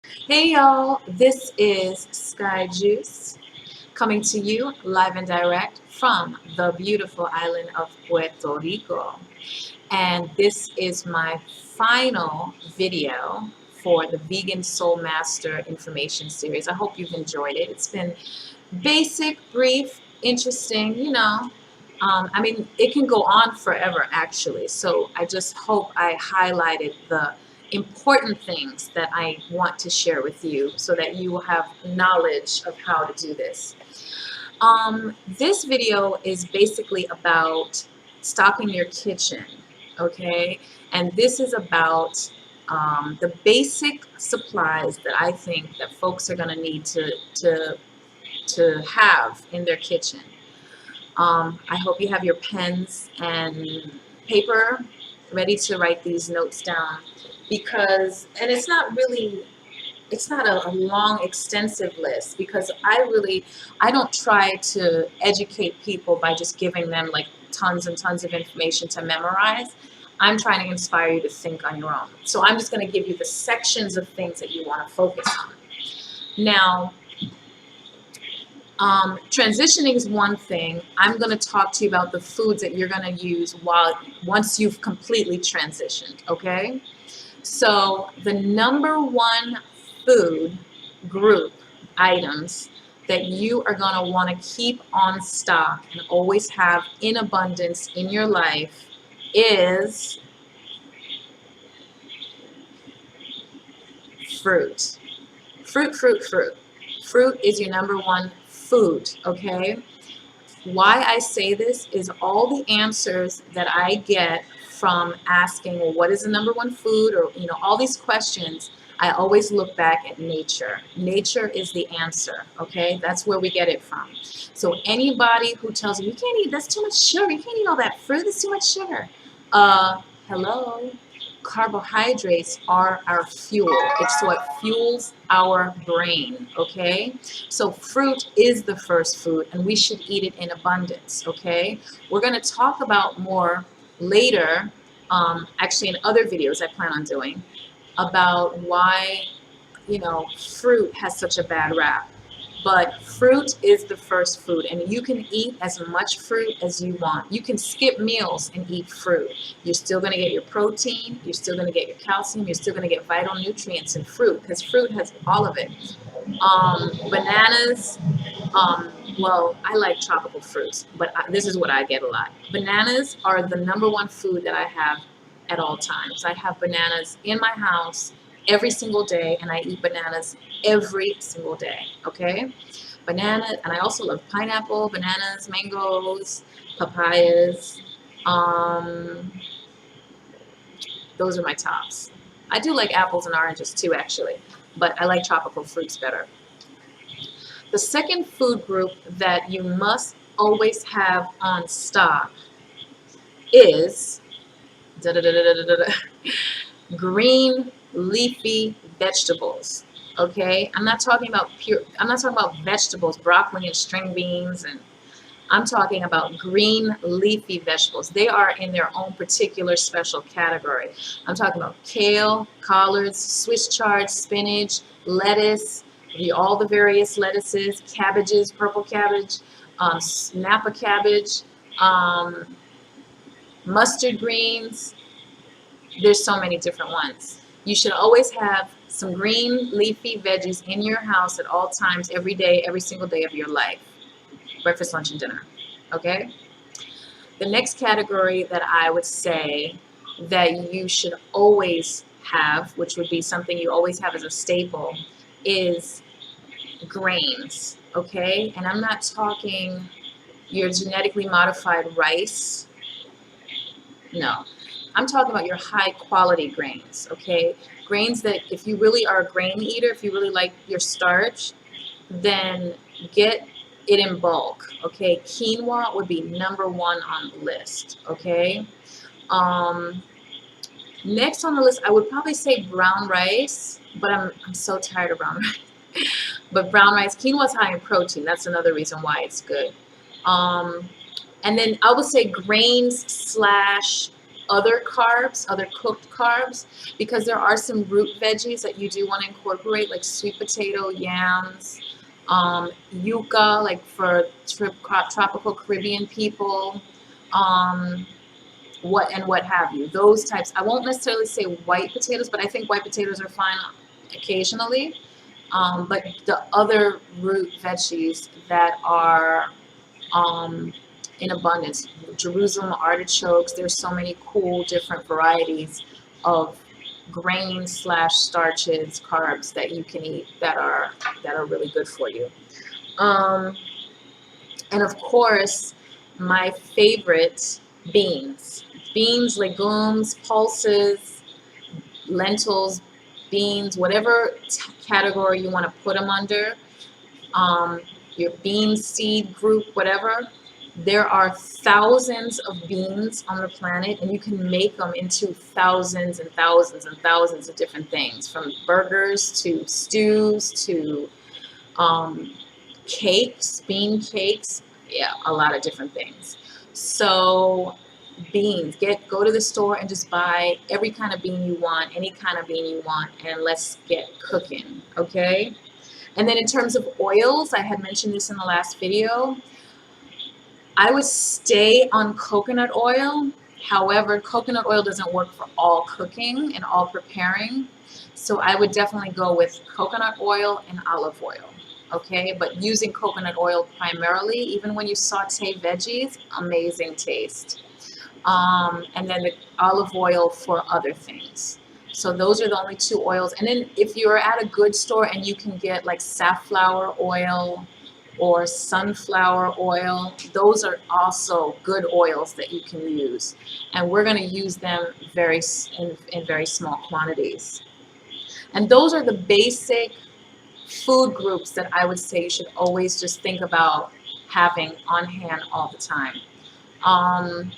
Hey y'all, this is Sky Juice coming to you live and direct from the beautiful island of Puerto Rico. And this is my final video for the Vegan Soul Master information series. I hope you've enjoyed it. It's been basic, brief, interesting, it can go on forever actually. So I just hope I highlighted the important things that I want to share with you so that you will have knowledge of how to do this. This video is basically about stocking your kitchen, okay? And this is about the basic supplies that I think that folks are going to need to have in their kitchen. I hope you have your pens and paper ready to write these notes down and it's not a long, extensive list because I don't try to educate people by just giving them like tons and tons of information to memorize. I'm trying to inspire you to think on your own. So I'm just going to give you the sections of things that you want to focus on. Now, transitioning is one thing. I'm going to talk to you about the foods that you're going to use once you've completely transitioned, okay? So the number one food group items that you are going to want to keep on stock and always have in abundance in your life is fruit. Fruit, fruit, fruit. Fruit is your number one food, okay? Why I say this is all the answers that I get from asking, well, what is the number one food? Or, all these questions, I always look back at nature. Nature is the answer, okay? That's where we get it from. So anybody who tells you, you can't eat, that's too much sugar, you can't eat all that fruit, that's too much sugar. Hello? Carbohydrates are our fuel. It's what fuels our brain, okay? So fruit is the first food and we should eat it in abundance, okay? We're gonna talk about more later, actually in other videos I plan on doing, about why, fruit has such a bad rap. But fruit is the first food, and you can eat as much fruit as you want. You can skip meals and eat fruit. You're still going to get your protein, you're still going to get your calcium, you're still going to get vital nutrients in fruit because fruit has all of it. Bananas, well, I like tropical fruits, but this is what I get a lot. Bananas are the number one food that I have at all times. I have bananas in my house every single day, and I eat bananas every single day, okay? Banana, and I also love pineapple, bananas, mangoes, papayas. Um, those are my tops. I do like apples and oranges too, actually, but I like tropical fruits better. The second food group that you must always have on stock is green leafy vegetables. Okay, I'm not talking about vegetables, broccoli and string beans, and I'm talking about green leafy vegetables. They are in their own particular special category. I'm talking about kale, collards, Swiss chard, spinach, lettuce, all the various lettuces, cabbages, purple cabbage, Napa cabbage, um, mustard greens. There's so many different ones. You should always have some green leafy veggies in your house at all times, every day, every single day of your life. Breakfast, lunch, and dinner. Okay? The next category that I would say that you should always have, which would be something you always have as a staple, is grains. Okay? And I'm not talking your genetically modified rice. No. I'm talking about your high quality grains, okay? Grains that if you really are a grain eater, if you really like your starch, then get it in bulk, okay? Quinoa would be number one on the list, okay? Next on the list, I would probably say brown rice, but I'm so tired of brown rice. But brown rice, quinoa is high in protein. That's another reason why it's good. And then I would say grains slash other carbs, other cooked carbs, because there are some root veggies that you do want to incorporate, like sweet potato, yams, yuca, like for tropical Caribbean people, um, what have you. Those types. I won't necessarily say white potatoes, but I think white potatoes are fine occasionally. But the other root veggies that are um, in abundance, Jerusalem artichokes. There's so many cool different varieties of grains slash starches, carbs that you can eat that are really good for you. Um, and of course, my favorite, beans. Beans, legumes, pulses, lentils, beans, whatever category you want to put them under, um, your bean seed group, whatever. There are thousands of beans on the planet, and you can make them into thousands and thousands and thousands of different things, from burgers to stews to um, cakes, bean cakes. Yeah, a lot of different things. So beans, go to the store and just buy every kind of bean you want, any kind of bean you want, and let's get cooking, okay? And then in terms of oils, I had mentioned this in the last video. I would stay on coconut oil. However, coconut oil doesn't work for all cooking and all preparing. So I would definitely go with coconut oil and olive oil. Okay, but using coconut oil primarily, even when you saute veggies, amazing taste. And then the olive oil for other things. So those are the only two oils. And then if you're at a good store and you can get like safflower oil or sunflower oil, those are also good oils that you can use. And we're going to use them in very small quantities. And those are the basic food groups that I would say you should always just think about having on hand all the time. Um,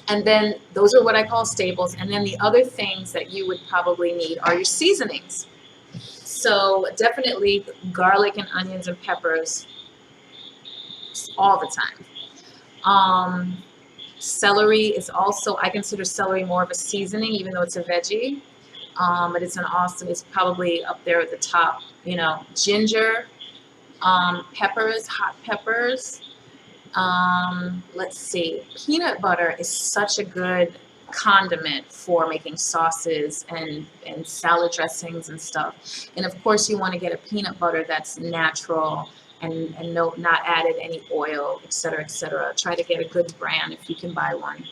and then those are what I call staples. And then the other things that you would probably need are your seasonings. So definitely garlic and onions and peppers all the time. Celery is also, I consider celery more of a seasoning, even though it's a veggie. But it's probably up there at the top. You know, ginger, peppers, hot peppers. Let's see. Peanut butter is such a good condiment for making sauces and salad dressings and stuff. And of course, you want to get a peanut butter that's natural and no, not added any oil, et cetera, et cetera. Try to get a good brand if you can buy one.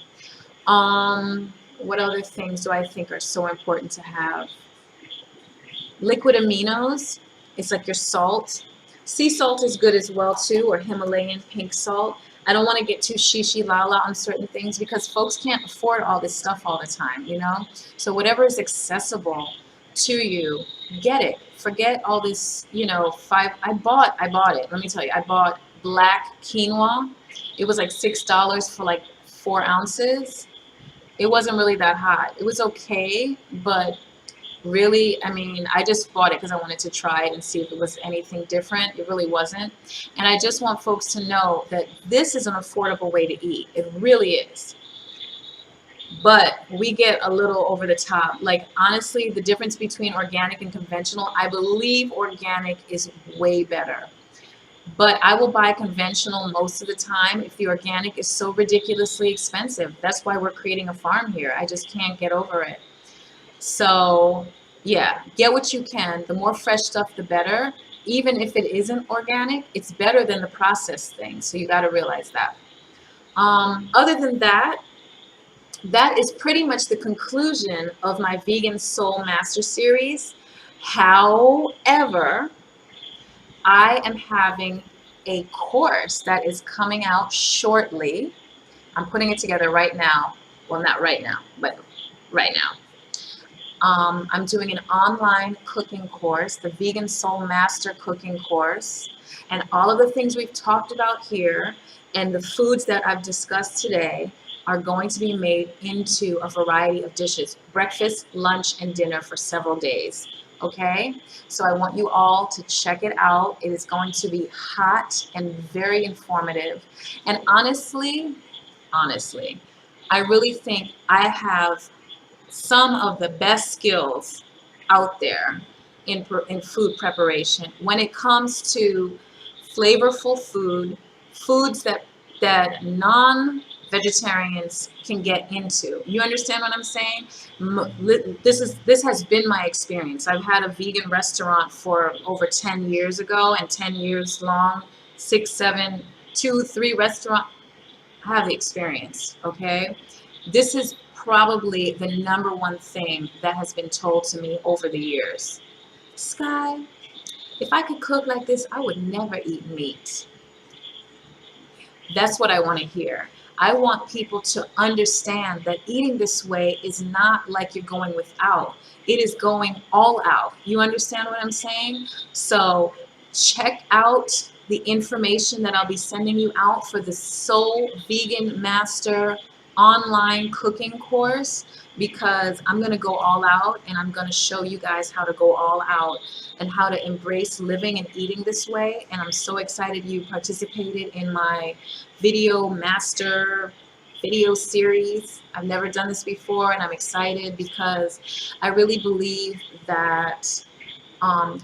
What other things do I think are so important to have? Liquid aminos. It's like your salt. Sea salt is good as well too, or Himalayan pink salt. I don't want to get too shishi lala on certain things because folks can't afford all this stuff all the time, you know? So whatever is accessible to you, get it. Forget all this, you know, I bought it. Let me tell you, I bought black quinoa. It was like $6 for like 4 ounces. It wasn't really that hot. It was okay, but really, I mean, I just bought it because I wanted to try it and see if it was anything different. It really wasn't. And I just want folks to know that this is an affordable way to eat. It really is. But we get a little over the top. Like, honestly, the difference between organic and conventional, I believe organic is way better. But I will buy conventional most of the time if the organic is so ridiculously expensive. That's why we're creating a farm here. I just can't get over it. So yeah, get what you can. The more fresh stuff, the better. Even if it isn't organic, it's better than the processed thing. So you got to realize that. Other than that, that is pretty much the conclusion of my Vegan Soul Master Series. However, I am having a course that is coming out shortly. I'm putting it together right now. Well, not right now, but right now. I'm doing an online cooking course, the Vegan Soul Master Cooking Course. And all of the things we've talked about here and the foods that I've discussed today are going to be made into a variety of dishes, breakfast, lunch, and dinner for several days. Okay, so I want you all to check it out. It is going to be hot and very informative. And honestly, I really think I have some of the best skills out there in food preparation when it comes to flavorful food, foods that non-vegetarians can get into. You understand what I'm saying? This has been my experience. I've had a vegan restaurant for over 10 years ago, and 10 years long, 6, 7, 2, 3 restaurant. I have the experience, okay? This is probably the number one thing that has been told to me over the years. Sky, if I could cook like this, I would never eat meat. That's what I want to hear. I want people to understand that eating this way is not like you're going without. It is going all out. You understand what I'm saying? So check out the information that I'll be sending you out for the Soul Vegan Master online cooking course, because I'm going to go all out and I'm going to show you guys how to go all out and how to embrace living and eating this way. And I'm so excited you participated in my video series. I've never done this before, and I'm excited because I really believe that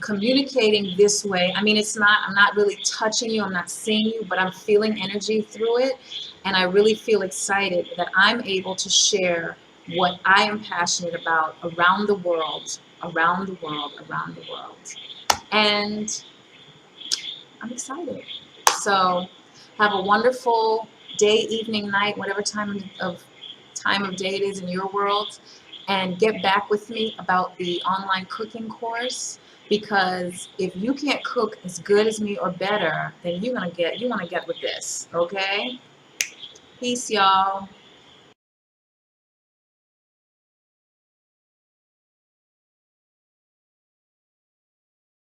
communicating this way, I mean, I'm not really touching you, I'm not seeing you, but I'm feeling energy through it. And I really feel excited that I'm able to share what I am passionate about around the world, around the world, around the world. And I'm excited. So have a wonderful day, evening, night, whatever time of day it is in your world, and get back with me about the online cooking course, because if you can't cook as good as me or better, then you want to get with this, okay? Peace, y'all.